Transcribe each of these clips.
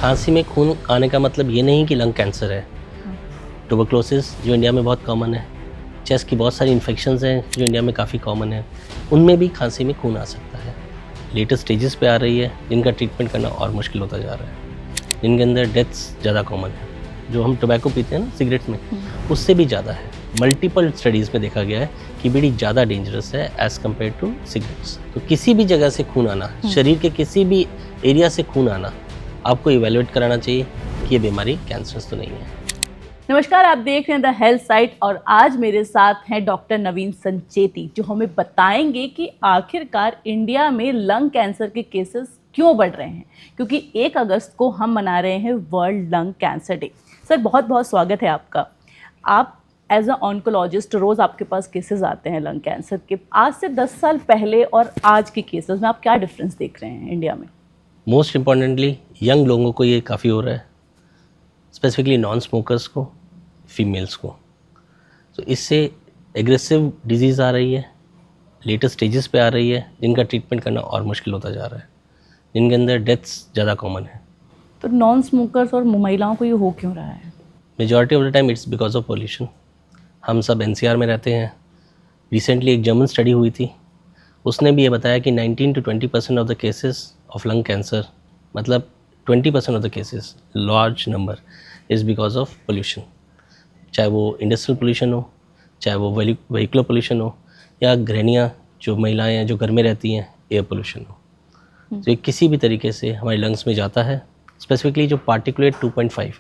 खांसी में खून आने का मतलब ये नहीं कि लंग कैंसर है। ट्यूबरक्लोसिस जो इंडिया में बहुत कॉमन है, चेस्ट की बहुत सारी इन्फेक्शंस हैं जो इंडिया में काफ़ी कॉमन है, उनमें भी खांसी में खून आ सकता है। लेटेस्ट स्टेजेस पे आ रही है जिनका ट्रीटमेंट करना और मुश्किल होता जा रहा है, जिनके अंदर डेथ्स ज़्यादा कॉमन है। जो हम टोबैको पीते हैं ना सिगरेट्स में, उससे भी ज़्यादा है। मल्टीपल स्टडीज़ में देखा गया है कि बीड़ी ज़्यादा डेंजरस है एज़ कम्पेयर टू सिगरेट्स। तो किसी भी जगह से खून आना, शरीर के किसी भी एरिया से खून आना, आपको इवैल्यूएट कराना चाहिए कि ये बीमारी कैंसरस तो नहीं है। नमस्कार, आप देख रहे हैं द हेल्थ साइट और आज मेरे साथ हैं डॉक्टर नवीन संचेती, जो हमें बताएंगे कि आखिरकार इंडिया में लंग कैंसर के केसेस क्यों बढ़ रहे हैं, क्योंकि 1 अगस्त को हम मना रहे हैं world lung cancer day. Sir, बहुत बहुत स्वागत है आपका। आप एज अ ऑन्कोलॉजिस्ट रोज़ आपके पास केसेस आते हैं लंग कैंसर के। आज से 10 साल पहले और आज के केसेस में आप क्या डिफरेंस देख रहे हैं इंडिया में? मोस्ट इम्पॉर्टेंटली यंग लोगों को ये काफ़ी हो रहा है, स्पेसिफिकली नॉन स्मोकर्स को, फीमेल्स को। तो इससे एग्रेसिव डिजीज़ आ रही है, लेटेस्ट स्टेजेस पे आ रही है, जिनका ट्रीटमेंट करना और मुश्किल होता जा रहा है, जिनके अंदर डेथ्स ज़्यादा कॉमन है। तो नॉन स्मोकर्स और महिलाओं को ये हो क्यों रहा है? Majority of the time it's because of pollution. हम सब एनसीआर में रहते हैं। रिसेंटली एक जर्मन स्टडी हुई थी, उसने भी ये बताया कि 19 to 20% of the cases of lung cancer, मतलब 20% of the cases, large number, is because of pollution. चाहे वो इंडस्ट्रियल पोल्यूशन हो, चाहे वो व्हीकुलर पोल्यूशन हो, या गृहिणियाँ जो महिलाएं हैं जो घर में रहती हैं, एयर पोल्यूशन हो। तो ये किसी भी तरीके से हमारे लंग्स में जाता है, स्पेसिफिकली जो पार्टिकुलेट 2.5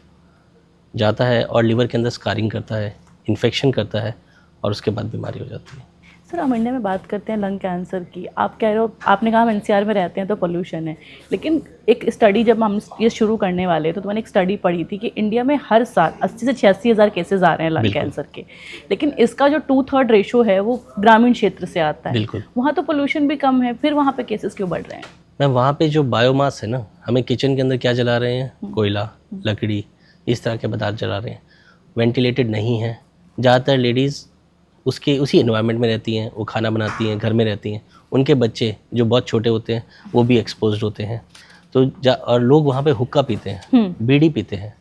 जाता है और लिवर के अंदर स्कारिंग करता है, इन्फेक्शन करता है, और उसके बाद बीमारी हो जाती है। सर, हम इंडिया में बात करते हैं लंग कैंसर की। आप कह रहे हो, आपने कहा हम एनसीआर में रहते हैं तो पोल्यूशन है, लेकिन एक स्टडी जब हम ये शुरू करने वाले तो मैंने एक स्टडी पढ़ी थी कि इंडिया में हर साल 80 से 86 हज़ार केसेस आ रहे हैं लंग कैंसर के, लेकिन इसका जो 2/3 रेशो है वो ग्रामीण क्षेत्र से आता है। बिल्कुल। वहाँ तो पोल्यूशन भी कम है, फिर वहाँ पे केसेस क्यों बढ़ रहे हैं? मैम, वहाँ पे जो बायोमास है ना, हमें किचन के अंदर क्या जला रहे हैं, कोयला, लकड़ी, इस तरह के पदार्थ जला रहे हैं, वेंटिलेटेड नहीं है। ज़्यादातर लेडीज़ उसी एनवायरनमेंट में रहती हैं, वो खाना बनाती हैं, घर में रहती हैं, उनके बच्चे जो बहुत छोटे होते हैं वो भी एक्सपोज्ड होते हैं। तो और लोग वहाँ पे हुक्का पीते हैं, बीड़ी पीते हैं।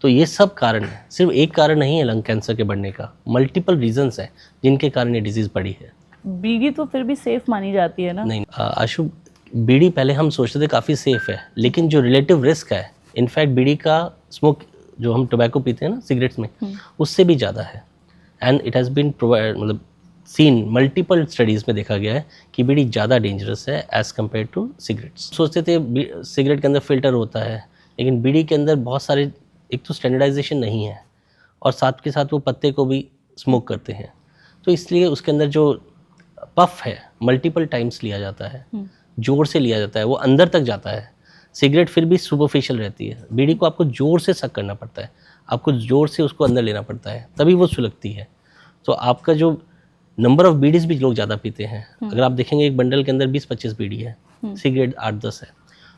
तो ये सब कारण है, सिर्फ एक कारण नहीं है लंग कैंसर के बढ़ने का, मल्टीपल रीजंस हैं जिनके कारण ये डिजीज़ बढ़ी है। बीड़ी तो फिर भी सेफ मानी जाती है ना? नहीं आशु, बीड़ी पहले हम सोचते थे काफ़ी सेफ़ है, लेकिन जो रिलेटिव रिस्क है, इनफैक्ट बीड़ी का स्मोक जो हम टोबैको पीते हैं ना सिगरेट्स में, उससे भी ज़्यादा है। एंड इट हैज़ बीन मतलब सीन मल्टीपल स्टडीज़ में देखा गया है कि बीड़ी ज़्यादा डेंजरस है एज़ कम्पेयर टू सिगरेट्स। सोचते थे सिगरेट के अंदर फ़िल्टर होता है, लेकिन बीड़ी के अंदर बहुत सारे, एक तो स्टैंडर्डाइजेशन नहीं है, और साथ के साथ वो पत्ते को भी स्मोक करते हैं, तो इसलिए उसके अंदर जो पफ है मल्टीपल टाइम्स लिया जाता है, जोर से लिया जाता है, वो अंदर तक जाता है। सिगरेट फिर भी सुपरफिशियल रहती है, बीड़ी को आपको जोर से सक करना पड़ता है, आपको जोर से उसको अंदर लेना पड़ता है, तभी वो सुलगती है। तो आपका जो नंबर ऑफ बीडीज़ भी लोग ज़्यादा पीते हैं। अगर आप देखेंगे एक बंडल के अंदर 20-25 बीड़ी है, सिगरेट 8-10 है।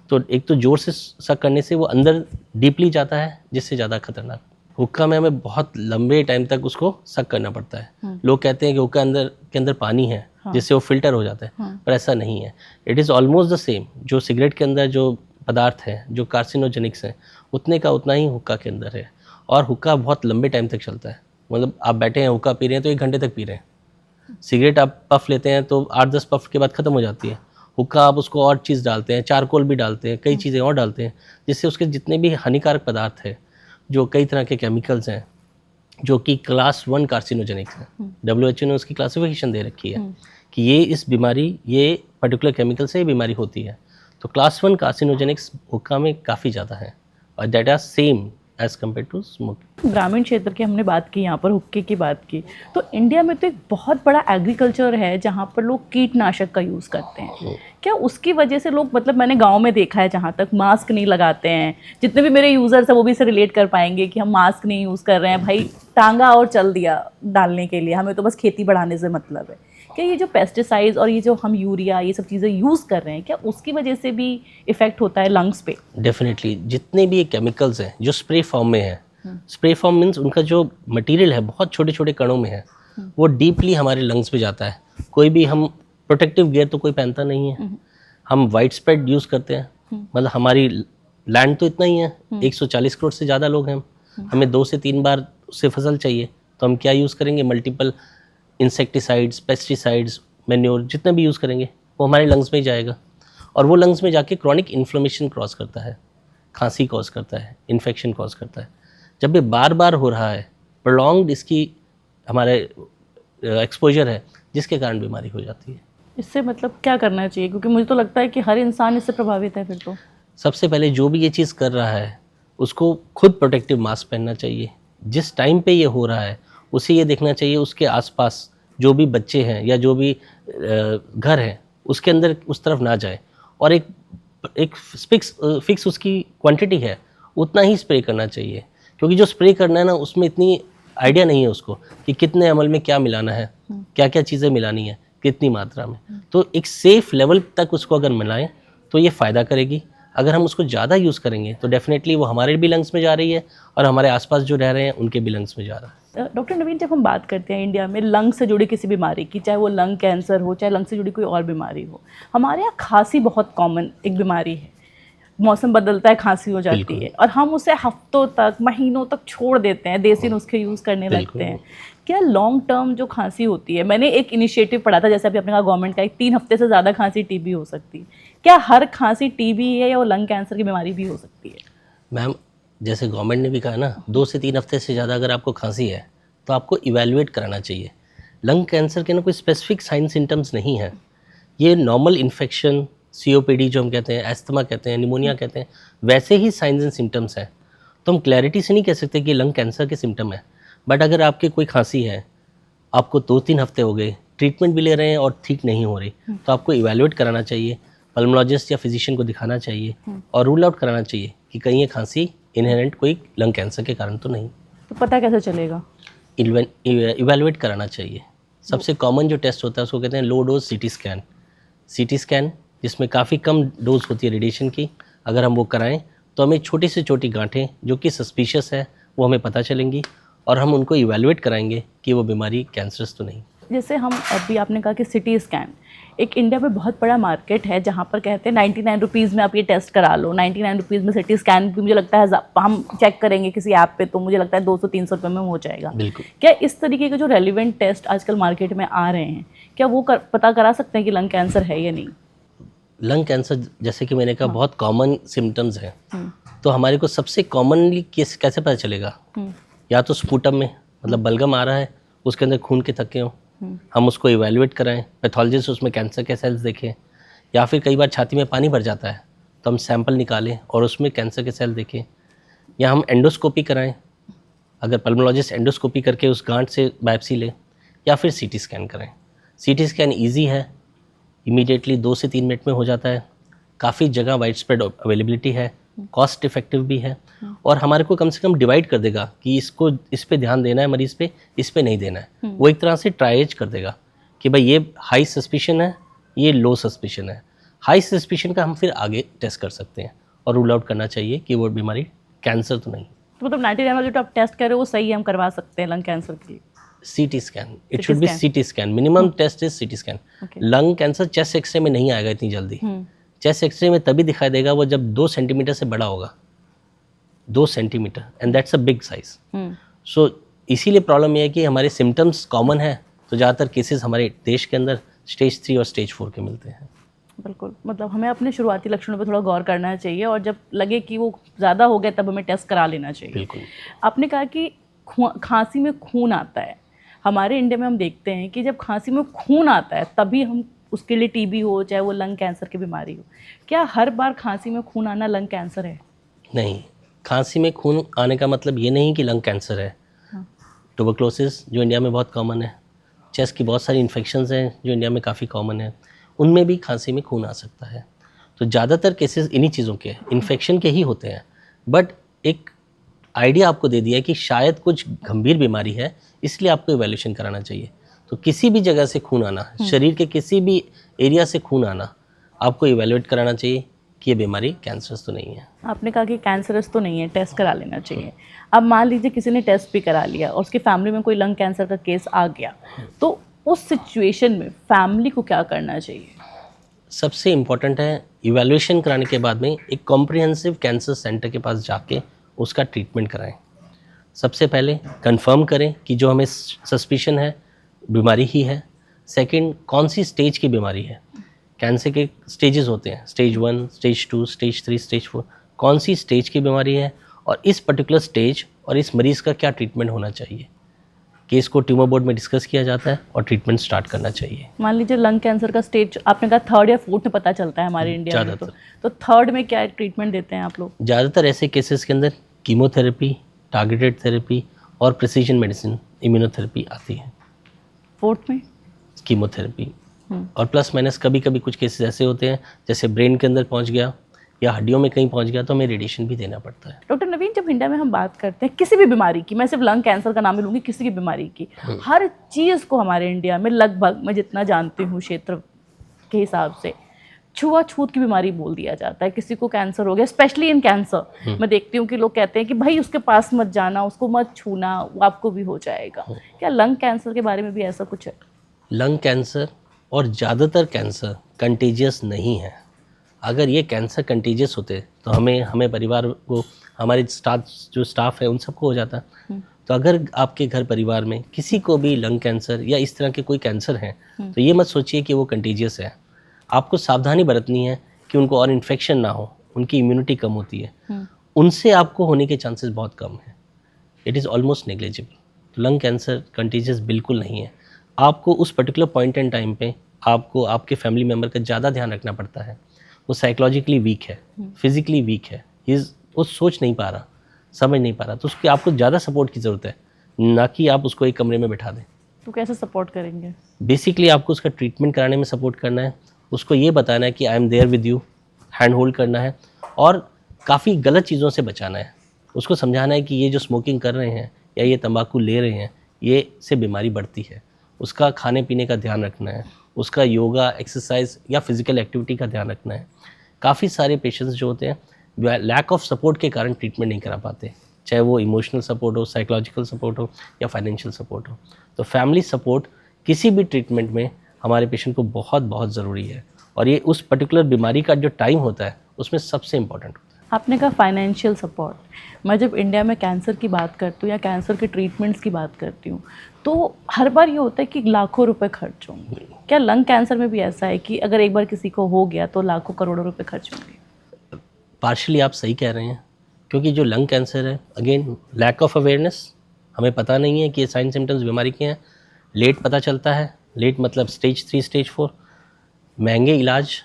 तो एक तो जोर से सक करने से वो अंदर डीपली जाता है, जिससे ज़्यादा खतरनाक। हुक्का में हमें बहुत लंबे टाइम तक उसको सक करना पड़ता है। लोग कहते हैं कि हुक्का के अंदर पानी है, जिससे वो फिल्टर हो जाता है, पर ऐसा नहीं है। It is almost the same. जो सिगरेट के अंदर जो पदार्थ है जो कार्सिनोजेनिक्स हैं, उतने का उतना ही हुक्का के अंदर है, और हुक्का बहुत लंबे टाइम तक चलता है। मतलब आप बैठे हैं, हुक्का पी रहे हैं तो 1 घंटे तक पी रहे हैं। सिगरेट आप पफ लेते हैं तो 8-10 पफ के बाद ख़त्म हो जाती है। हुक्का आप उसको और चीज़ डालते हैं, चारकोल भी डालते हैं, कई चीज़ें और डालते हैं, जिससे उसके जितने भी हानिकारक पदार्थ हैं, जो कई तरह के केमिकल्स हैं, जो कि क्लास 1 कार्सिनोजेनिक्स हैं। WHO ने उसकी क्लासिफिकेशन दे रखी है कि ये पर्टिकुलर केमिकल से ये बीमारी होती है। तो क्लास 1 कार्सिनोजेनिक्स हुक्का में काफ़ी ज़्यादा है, और that are same as compare to smoking. ग्रामीण क्षेत्र की हमने बात की, यहाँ पर हुक्के की बात की, तो इंडिया में तो एक बहुत बड़ा एग्रीकल्चर है जहाँ पर लोग कीटनाशक का यूज़ करते हैं। क्या उसकी वजह से लोग, मतलब मैंने गांव में देखा है जहाँ तक, मास्क नहीं लगाते हैं। जितने भी मेरे यूज़र्स हैं वो भी इसे रिलेट कर पाएंगे कि हम मास्क नहीं यूज़ कर रहे हैं, भाई टांगा और चल दिया डालने के लिए, हमें तो बस खेती बढ़ाने से मतलब है। क्या ये जो पेस्टिसाइड्स और ये जो हम यूरिया ये सब चीज़ें यूज़ कर रहे हैं, क्या उसकी वजह से भी इफ़ेक्ट होता है लंग्स पे? डेफिनेटली। जितने भी ये केमिकल्स हैं जो स्प्रे फॉर्म में है, स्प्रे फॉर्म मीन्स उनका जो मटेरियल है बहुत छोटे छोटे कणों में है, वो डीपली हमारे लंग्स पे जाता है। कोई भी हम प्रोटेक्टिव गियर तो कोई पहनता नहीं है, हम वाइड स्प्रेड यूज़ करते हैं, मतलब हमारी लैंड तो इतना ही है, 140 करोड़ से ज़्यादा लोग हैं हम, हमें 2 से 3 बार उससे फसल चाहिए, तो हम क्या यूज़ करेंगे? मल्टीपल इंसेक्टिसाइड्स, पेस्टिसाइड्स, मैन्योर, जितना भी यूज़ करेंगे वो हमारे लंग्स में ही जाएगा, और वो लंग्स में जाके क्रॉनिक इन्फ्लेमेशन कॉज करता है, खांसी कॉज करता है, इन्फेक्शन कॉज करता है। जब ये बार बार हो रहा है, प्रोलॉन्ग्ड इसकी हमारे एक्सपोजर है, जिसके कारण बीमारी हो जाती है। इससे मतलब क्या करना चाहिए, क्योंकि मुझे तो लगता है कि हर इंसान इससे प्रभावित है फिर तो। सबसे पहले जो भी ये चीज़ कर रहा है उसको खुद प्रोटेक्टिव मास्क पहनना चाहिए। जिस टाइम पे ये हो रहा है उसे ये देखना चाहिए उसके आसपास जो भी बच्चे हैं या जो भी घर है उसके अंदर उस तरफ ना जाए, और एक फिक्स उसकी क्वांटिटी है उतना ही स्प्रे करना चाहिए, क्योंकि जो स्प्रे करना है ना उसमें इतनी आइडिया नहीं है उसको कि कितने ml में क्या मिलाना है, क्या क्या चीज़ें मिलानी है, कितनी मात्रा में। तो एक सेफ लेवल तक उसको अगर मिलाएं तो ये फ़ायदा करेगी। अगर हम उसको ज़्यादा यूज़ करेंगे तो डेफिनेटली वो हमारे भी लंग्स में जा रही है और हमारे आसपास जो रह रहे हैं उनके भी लंग्स में जा रहा है। डॉक्टर नवीन, जब हम बात करते हैं इंडिया में लंग से जुड़ी किसी बीमारी की, चाहे वो लंग कैंसर हो, चाहे लंग से जुड़ी कोई और बीमारी हो, हमारे यहाँ खांसी बहुत कॉमन एक बीमारी है। मौसम बदलता है, खांसी हो जाती है, और हम उसे हफ्तों तक, महीनों तक छोड़ देते हैं, देसी नुस्खे यूज़ करने लगते हैं। क्या लॉन्ग टर्म जो खांसी होती है, मैंने एक इनिशिएटिव पढ़ा था, जैसे अभी आपने कहा गवर्नमेंट का, 3 हफ्ते से ज़्यादा खांसी टीबी हो सकती है। क्या हर खांसी टीबी है या वो लंग कैंसर की बीमारी भी हो सकती है? मैम, जैसे गवर्नमेंट ने भी कहा ना, 2 से 3 हफ्ते से ज़्यादा अगर आपको खांसी है तो आपको इवैल्यूएट कराना चाहिए। लंग कैंसर के ना कोई स्पेसिफिक साइन सिम्टम्स नहीं है, ये नॉर्मल इन्फेक्शन, COPD जो हम कहते हैं, एस्थमा कहते हैं, निमोनिया कहते हैं, वैसे ही साइंस एंड सिम्टम्स हैं। तो हम क्लैरिटी से नहीं कह सकते कि लंग कैंसर के सिम्टम है। बट अगर आपकी कोई खांसी है, आपको 2-3 हफ्ते हो गए, ट्रीटमेंट भी ले रहे हैं और ठीक नहीं हो रही, तो आपको इवैल्यूएट कराना चाहिए, पल्मोलॉजिस्ट या फिजिशियन को दिखाना चाहिए और रूल आउट कराना चाहिए कि कहीं ये खांसी इनहेरेंट कोई लंग कैंसर के कारण तो नहीं। तो पता कैसे चलेगा? इवैल्यूएट कराना चाहिए। सबसे कॉमन जो टेस्ट होता है उसको कहते हैं लो डोज CT स्कैन, जिसमें काफ़ी कम डोज होती है रेडिएशन की। अगर हम वो कराएं तो हमें छोटी से छोटी गांठें जो कि सस्पिशियस है वो हमें पता चलेंगी, और हम उनको इवैल्यूएट कराएंगे कि वो बीमारी कैंसरस तो नहीं। जैसे हम अभी आपने कहा कि CT स्कैन एक इंडिया में बहुत बड़ा मार्केट है, जहाँ पर कहते हैं 99 रुपीज़ में आप ये टेस्ट करा लो। 99 रुपीज़ में CT स्कैन भी मुझे लगता है हम चेक करेंगे किसी ऐप पे तो मुझे लगता है 200-300 रुपये में हो जाएगा। बिल्कुल। क्या इस तरीके के जो रेलिवेंट टेस्ट आजकल मार्केट में आ रहे हैं, क्या वो पता करा सकते हैं कि लंग कैंसर है या नहीं? लंग कैंसर जैसे कि मैंने कहा बहुत कॉमन सिम्टम्स हैं, तो हमारे को सबसे कॉमनली कैसे पता चलेगा? या तो स्पूटम में, मतलब बलगम आ रहा है, उसके अंदर खून के थक्के हों, हम उसको इवैल्यूएट कराएं, पैथोलॉजिस्ट उसमें कैंसर के सेल्स देखें, या फिर कई बार छाती में पानी भर जाता है तो हम सैंपल निकालें और उसमें कैंसर के सेल देखें, या हम एंडोस्कोपी कराएं, अगर पल्मोलॉजिस्ट एंडोस्कोपी करके उस गांठ से बायोप्सी ले, या फिर CT स्कैन कराएं। CT स्कैन ईजी है, इमीडिएटली 2 से 3 मिनट में हो जाता है, काफ़ी जगह वाइड स्प्रेड अवेलेबिलिटी है, कॉस्ट इफेक्टिव भी है, और हमारे को कम से कम डिवाइड कर देगा कि इसको इस पे ध्यान देना है मरीज़ पे, इस पे नहीं देना है। वो एक तरह से ट्राइएज कर देगा कि भाई ये हाई सस्पिशन है, ये लो सस्पिशन है। हाई सस्पिशन का हम फिर आगे टेस्ट कर सकते हैं और रूल आउट करना चाहिए कि वो बीमारी कैंसर तो नहीं। तो मतलब 99 जो आप टेस्ट कर रहे हो वो सही है, हम करवा सकते हैं लंग कैंसर के लिए? CT scan, it should be CT scan, minimum test is CT scan. Lung cancer chest X-ray में नहीं आएगा इतनी जल्दी। चेस्ट एक्सरे में तभी दिखाई देगा वो जब 2 सेंटीमीटर से बड़ा होगा, 2 centimetre, and that's a big size. So इसीलिए प्रॉब्लम ये है कि हमारे सिम्टम्स कॉमन है, तो ज़्यादातर केसेस हमारे देश के अंदर स्टेज 3 और स्टेज 4 के मिलते हैं। बिल्कुल, मतलब हमें अपने शुरुआती लक्षणों पर थोड़ा गौर करना चाहिए, और जब लगे कि वो ज़्यादा हो गया तब हमें टेस्ट करा लेना चाहिए। बिल्कुल। आपने कहा कि खांसी में खून आता है। हमारे इंडिया में हम देखते हैं कि जब खांसी में खून आता है तभी हम उसके लिए TB हो, चाहे वो लंग कैंसर की बीमारी हो। क्या हर बार खांसी में खून आना लंग कैंसर है? नहीं, खांसी में खून आने का मतलब ये नहीं कि लंग कैंसर है। ट्यूबरक्लोसिस जो इंडिया में बहुत कॉमन है, चेस्ट की बहुत सारी इन्फेक्शंस हैं जो इंडिया में काफ़ी कॉमन है, उनमें भी खांसी में खून आ सकता है। तो ज़्यादातर केसेस इन्हीं चीज़ों के, इन्फेक्शन के ही होते हैं। बट एक आइडिया आपको दे दिया कि शायद कुछ गंभीर बीमारी है, इसलिए आपको इवैल्यूएशन कराना चाहिए। तो किसी भी जगह से खून आना, शरीर के किसी भी एरिया से खून आना, आपको इवैल्यूएट कराना चाहिए कि ये बीमारी कैंसरस तो नहीं है। आपने कहा कि कैंसरस तो नहीं है, टेस्ट करा लेना चाहिए। अब मान लीजिए किसी ने टेस्ट भी करा लिया और उसकी फैमिली में कोई लंग कैंसर का केस आ गया, तो उस सिचुएशन में फैमिली को क्या करना चाहिए? सबसे इम्पॉर्टेंट है इवैल्यूएशन कराने के बाद में एक कॉम्प्रिहेंसिव कैंसर सेंटर के पास जाके उसका ट्रीटमेंट कराएं। सबसे पहले कंफर्म करें कि जो हमें सस्पिशन है बीमारी ही है। सेकंड, कौन सी स्टेज की बीमारी है। कैंसर के स्टेजेस होते हैं, स्टेज 1, स्टेज 2, स्टेज 3, स्टेज 4। कौन सी स्टेज की बीमारी है और इस पर्टिकुलर स्टेज और इस मरीज़ का क्या ट्रीटमेंट होना चाहिए। केस को ट्यूमर बोर्ड में डिस्कस किया जाता है और ट्रीटमेंट स्टार्ट करना चाहिए। मान लीजिए लंग कैंसर का स्टेज आपने कहा 3rd या 4th में पता चलता है हमारे इंडिया में, तो 3rd में क्या ट्रीटमेंट देते हैं आप लोग? ज़्यादातर ऐसे केसेस के अंदर कीमोथेरेपी, टारगेटेड थेरेपी और प्रिसीजन मेडिसिन इम्यूनोथेरेपी आती है। 4th में कीमोथेरेपी और प्लस माइनस कभी कभी कुछ केसेस ऐसे होते हैं जैसे ब्रेन के अंदर पहुंच गया या हड्डियों में कहीं पहुंच गया तो हमें रेडिएशन भी देना पड़ता है। डॉक्टर नवीन, जब इंडिया में हम बात करते हैं किसी भी बीमारी की, मैं सिर्फ लंग कैंसर का नाम ही लूँगी, किसी की बीमारी की, हर चीज़ को हमारे इंडिया में लगभग, मैं जितना जानती हूँ क्षेत्र के हिसाब से, छुआछूत की बीमारी बोल दिया जाता है। किसी को कैंसर हो गया, स्पेशली इन कैंसर, मैं देखती हूँ कि लोग कहते हैं कि भाई उसके पास मत जाना, उसको मत छूना, वो आपको भी हो जाएगा। क्या लंग कैंसर के बारे में भी ऐसा कुछ है? लंग कैंसर और ज़्यादातर कैंसर कंटेजियस नहीं है। अगर ये कैंसर कंटेजियस होते तो हमें परिवार को, हमारे स्टाफ है उन सबको हो जाता। तो अगर आपके घर परिवार में किसी को भी लंग कैंसर या इस तरह के कोई कैंसर है तो ये मत सोचिए कि वो कंटेजियस है। आपको सावधानी बरतनी है कि उनको और इन्फेक्शन ना हो, उनकी इम्यूनिटी कम होती है, उनसे आपको होने के चांसेस बहुत कम है। It is almost negligible. तो लंग कैंसर कंटेजियस बिल्कुल नहीं है। आपको उस पर्टिकुलर पॉइंट एंड टाइम पे आपको आपके फैमिली मेम्बर का ज़्यादा ध्यान रखना पड़ता है। वो साइकोलॉजिकली वीक है, फिजिकली वीक है, वो सोच नहीं पा रहा, समझ नहीं पा रहा, तो उसकी आपको ज़्यादा सपोर्ट की ज़रूरत है, ना कि आप उसको एक कमरे में बैठा दें। तो कैसे सपोर्ट करेंगे? बेसिकली आपको उसका ट्रीटमेंट कराने में सपोर्ट करना है, उसको ये बताना है कि I am there with you, hand hold करना है और काफ़ी गलत चीज़ों से बचाना है। उसको समझाना है कि ये जो स्मोकिंग कर रहे हैं या ये तंबाकू ले रहे हैं, ये से बीमारी बढ़ती है। उसका खाने पीने का ध्यान रखना है, उसका योगा, एक्सरसाइज या फिजिकल एक्टिविटी का ध्यान रखना है। काफ़ी सारे पेशेंट्स जो होते हैं लैक ऑफ सपोर्ट के कारण ट्रीटमेंट नहीं करा पाते, चाहे वो इमोशनल सपोर्ट हो, साइकोलॉजिकल सपोर्ट हो या फाइनेंशियल सपोर्ट हो। तो फैमिली सपोर्ट किसी भी ट्रीटमेंट में हमारे पेशेंट को बहुत बहुत ज़रूरी है और ये उस पर्टिकुलर बीमारी का जो टाइम होता है उसमें सबसे इम्पॉर्टेंट होता है। आपने कहा फाइनेंशियल सपोर्ट। मैं जब इंडिया में कैंसर की बात करती हूँ या कैंसर के ट्रीटमेंट्स की बात करती हूँ तो हर बार ये होता है कि लाखों रुपए खर्च होंगे। क्या लंग कैंसर में भी ऐसा है कि अगर एक बार किसी को हो गया तो लाखों करोड़ों रुपए खर्च होंगे? पार्शली आप सही कह रहे हैं, क्योंकि जो लंग कैंसर है, अगेन लैक ऑफ अवेयरनेस, हमें पता नहीं है कि ये साइन सिम्टम्स बीमारी के हैं, लेट पता चलता है, लेट मतलब स्टेज 3, स्टेज 4, महंगे इलाज,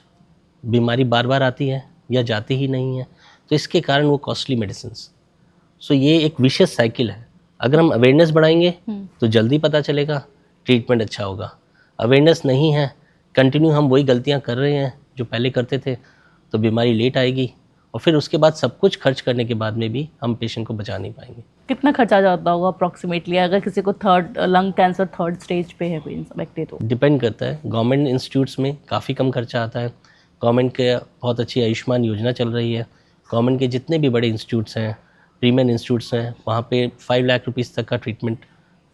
बीमारी बार बार आती है या जाती ही नहीं है, तो इसके कारण वो कॉस्टली मेडिसिन्स। सो ये एक विशियस साइकिल है। अगर हम अवेयरनेस बढ़ाएंगे तो जल्दी पता चलेगा, ट्रीटमेंट अच्छा होगा। अवेयरनेस नहीं है, कंटिन्यू हम वही गलतियां कर रहे हैं जो पहले करते थे, तो बीमारी लेट आएगी और फिर उसके बाद सब कुछ खर्च करने के बाद में भी हम पेशेंट को बचा नहीं पाएंगे। कितना खर्चा जाता होगा अप्रॉक्सीमेटली अगर किसी को लंग कैंसर 3rd स्टेज पे है कोई व्यक्ति? तो डिपेंड करता है। गवर्नमेंट इंस्टीट्यूट्स में काफ़ी कम खर्चा आता है। गवर्नमेंट के बहुत अच्छी आयुष्मान योजना चल रही है। गवर्नमेंट के जितने भी बड़े इंस्टीट्यूट्स हैं, प्रीमियम इंस्टीट्यूट्स हैं, वहाँ पे 5 लाख रुपीस तक का ट्रीटमेंट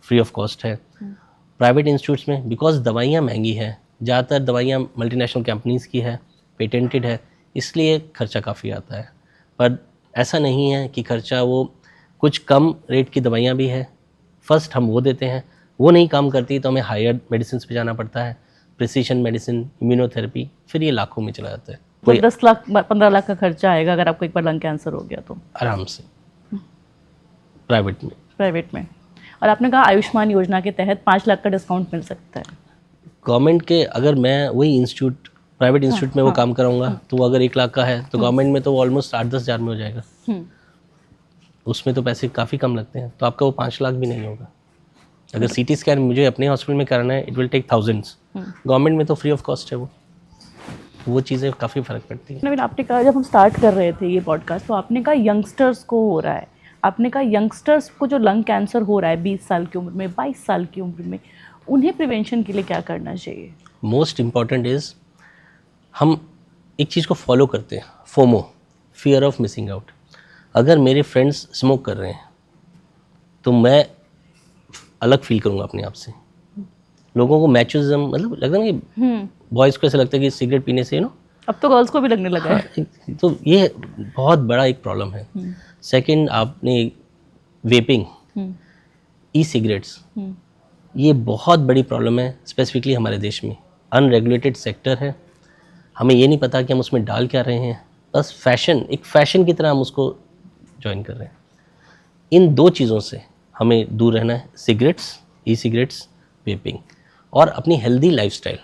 फ्री ऑफ कॉस्ट है। प्राइवेट इंस्टीट्यूट्स में बिकॉज दवाइयाँ महंगी हैं, ज़्यादातर दवाइयाँ मल्टीनेशनल कंपनीज़ की है, पेटेंटेड है, इसलिए खर्चा काफ़ी आता है। पर ऐसा नहीं है कि खर्चा वो कुछ कम रेट की दवाइयाँ भी है, फर्स्ट हम वो देते हैं, वो नहीं काम करती तो हमें हायर मेडिसिन पे जाना पड़ता है, प्रिसीजन मेडिसिन, इम्यूनोथेरेपी, फिर ये लाखों में चला जाता है। तो 10 लाख 15 लाख का खर्चा आएगा अगर आपको एक बार लंग कैंसर हो गया तो? आराम से प्राइवेट में। और आपने कहा आयुष्मान योजना के तहत 5 लाख का डिस्काउंट मिल सकता है गवर्नमेंट के। अगर मैं वही इंस्टीट्यूट प्राइवेट इंस्टीट्यूट में वो काम कराऊंगा तो वो अगर 1 लाख का है तो गवर्नमेंट में तो ऑलमोस्ट 8-10 हज़ार में हो जाएगा। उसमें तो पैसे काफ़ी कम लगते हैं, तो आपका वो 5 लाख भी नहीं होगा। अगर CT स्कैन मुझे अपने हॉस्पिटल में कराना है, it will take thousands. Government में तो फ्री ऑफ कॉस्ट है वो चीज़ें काफ़ी फ़र्क पड़ती है। नवीन, आपने कहा जब हम स्टार्ट कर रहे थे ये पॉडकास्ट तो आपने कहा यंगस्टर्स को हो रहा है, आपने कहा यंगस्टर्स को जो लंग कैंसर हो रहा है 20 साल की उम्र में, 22 साल की उम्र में, उन्हें प्रिवेंशन के लिए क्या करना चाहिए? मोस्ट इम्पॉर्टेंट इज़ हम एक चीज़ को फॉलो करते हैं, FOMO, fear of missing out. अगर मेरे फ्रेंड्स स्मोक कर रहे हैं तो मैं अलग फील करूँगा अपने आप से। लोगों को मैचुज़म मतलब लगता है ना कि बॉयज़ को ऐसा लगता है कि सिगरेट पीने से अब तो गर्ल्स को भी लगने लगा है। तो ये बहुत बड़ा एक प्रॉब्लम है। सेकंड, आपने वेपिंग, ई सिगरेट्स, ये बहुत बड़ी प्रॉब्लम है स्पेसिफिकली हमारे देश में। अनरेगुलेटेड सेक्टर है, हमें ये नहीं पता कि हम उसमें डाल क्या रहे हैं, बस फैशन, एक फैशन की तरह हम उसको ज्वाइन कर रहे हैं। इन दो चीज़ों से हमें दूर रहना है, सिगरेट्स, ई सिगरेट्स, वेपिंग, और अपनी हेल्दी लाइफस्टाइल।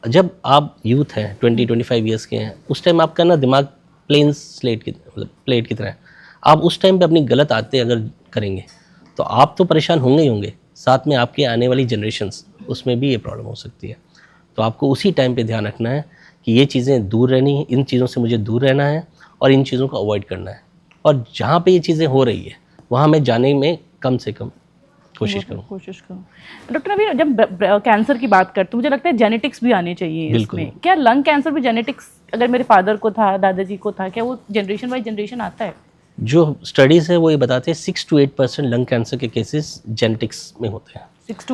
जब आप यूथ हैं, 20-25 ईयर्स के हैं, उस टाइम आपका ना दिमाग प्लेन स्लेट की, मतलब प्लेट की तरह है। आप उस टाइम पे अपनी गलत आदतें अगर करेंगे तो आप तो परेशान होंगे ही होंगे, साथ में आपके आने वाली जनरेशन्स, उसमें भी ये प्रॉब्लम हो सकती है। तो आपको उसी टाइम पे ध्यान रखना है कि ये चीज़ें दूर रहनी है, इन चीज़ों से मुझे दूर रहना है और इन चीज़ों को अवॉइड करना है। और जहाँ पे ये चीज़ें हो रही है वहाँ मैं जाने में कम से कम कोशिश करूँ। डॉक्टर नवीन, जब कैंसर की बात करते मुझे लगता है जेनेटिक्स भी आनी चाहिए इसमें। क्या लंग कैंसर भी जेनेटिक्स, अगर मेरे फादर को था, दादाजी को था, क्या वो जनरेशन बाई जनरेशन आता है? जो स्टडीज़ है वो ये बताते हैं 6 to 8% लंग कैंसर के केसेस जेनेटिक्स में होते हैं। 6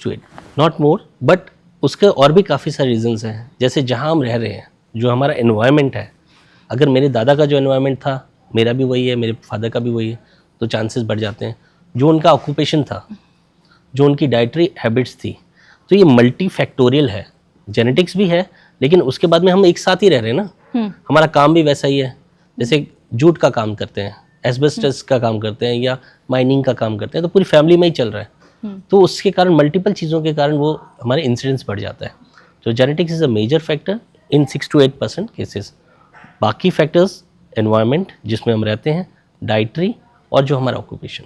to 8, नॉट मोर, बट उसके और भी काफ़ी सारे रीजंस हैं। जैसे जहाँ हम रह रहे हैं, जो हमारा एनवायरनमेंट है, अगर मेरे दादा का जो एनवायरनमेंट था, मेरा भी वही है, मेरे फादर का भी वही है, तो चांसेस बढ़ जाते हैं। जो उनका ऑक्यूपेशन था, जो उनकी डाइटरी हैबिट्स थी, तो ये मल्टी फैक्टोरियल है। जेनेटिक्स भी है, लेकिन उसके बाद में हम एक साथ ही रह रहे हैं ना। हमारा काम भी वैसा ही है, जैसे जूट का काम करते हैं, एस्बेस्टस का काम करते हैं, या माइनिंग का काम करते हैं, तो पूरी फैमिली में ही चल रहा है। तो उसके कारण, मल्टीपल चीज़ों के कारण वो हमारे इंसिडेंस बढ़ जाता है। तो genetics is a major factor in 6 to 8% cases. बाकी फैक्टर्स, एनवायरनमेंट जिसमें हम रहते हैं, डाइटरी, और जो हमारा ऑक्यूपेशन,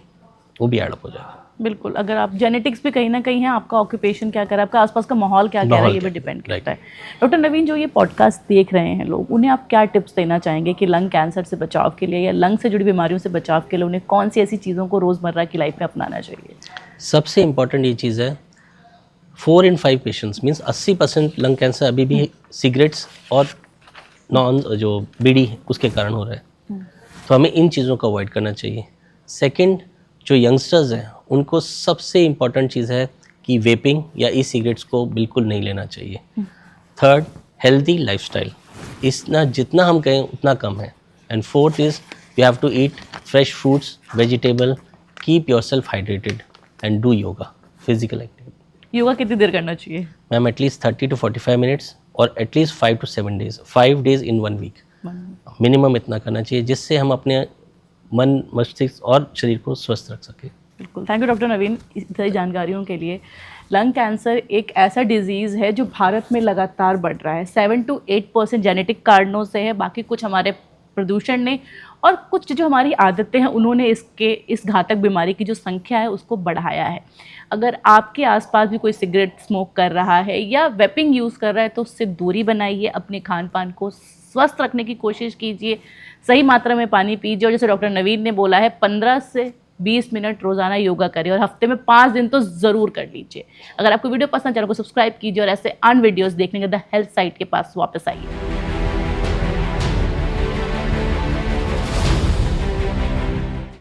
वो भी एड अप हो जाएगा। बिल्कुल, अगर आप जेनेटिक्स भी कहीं ना कहीं है, आपका ऑक्यूपेशन क्या कर रहा है, आपका आसपास का माहौल क्या कह रहा है, ये भी डिपेंड करता है। डॉक्टर नवीन, जो ये पॉडकास्ट देख रहे हैं लोग, उन्हें आप क्या टिप्स देना चाहेंगे कि लंग कैंसर से बचाव के लिए या लंग से जुड़ी बीमारियों से बचाव के लिए उन्हें कौन सी ऐसी चीज़ों को रोज़मर्रा की लाइफ में अपनाना चाहिए? सबसे इम्पॉर्टेंट ये चीज़ है, 4 in 5 patients, means 80% lung cancer अभी भी सिगरेट्स और नॉन जो बीड़ी उसके कारण हो रहा है। तो हमें इन चीज़ों को अवॉइड करना चाहिए। सेकंड, जो यंगस्टर्स हैं, उनको सबसे इम्पॉर्टेंट चीज़ है कि वेपिंग या ई सिगरेट्स को बिल्कुल नहीं लेना चाहिए। थर्ड, हेल्दी लाइफस्टाइल, इसना जितना हम कहें उतना कम है। And fourth is you have to eat fresh fruits, vegetable, keep yourself hydrated and do yoga, physical activity. Yoga कितनी देर करना चाहिए? मैम एटलीस्ट 30 to 45 मिनट्स और at least 5 to 7 days, 5 days in 1 week minimum इतना करना चाहिए, जिससे हम अपने मन, मस्तिष्क और शरीर को स्वस्थ रख सकें। बिल्कुल, थैंक यू डॉक्टर नवीन इस सारी जानकारियों के लिए। लंग कैंसर एक ऐसा डिजीज़ है जो भारत में लगातार बढ़ रहा है। 7 to 8% जेनेटिक कारणों से है, बाकी कुछ हमारे प्रदूषण ने और कुछ जो हमारी आदतें हैं उन्होंने इस घातक बीमारी की जो संख्या है उसको बढ़ाया है। अगर आपके आसपास भी कोई सिगरेट स्मोक कर रहा है या वेपिंग यूज़ कर रहा है तो उससे दूरी बनाइए, अपने खान पान को स्वस्थ रखने की कोशिश कीजिए, सही मात्रा में पानी पीजिए, और जैसे डॉक्टर नवीन ने बोला है 15 से 20 मिनट रोज़ाना योगा करिए और हफ्ते में 5 दिन तो ज़रूर कर लीजिए। अगर आपको वीडियो पसंद, चैनल को सब्सक्राइब कीजिए और ऐसे अन्य वीडियोस देखने के द हेल्थ साइट के पास वापस आइए।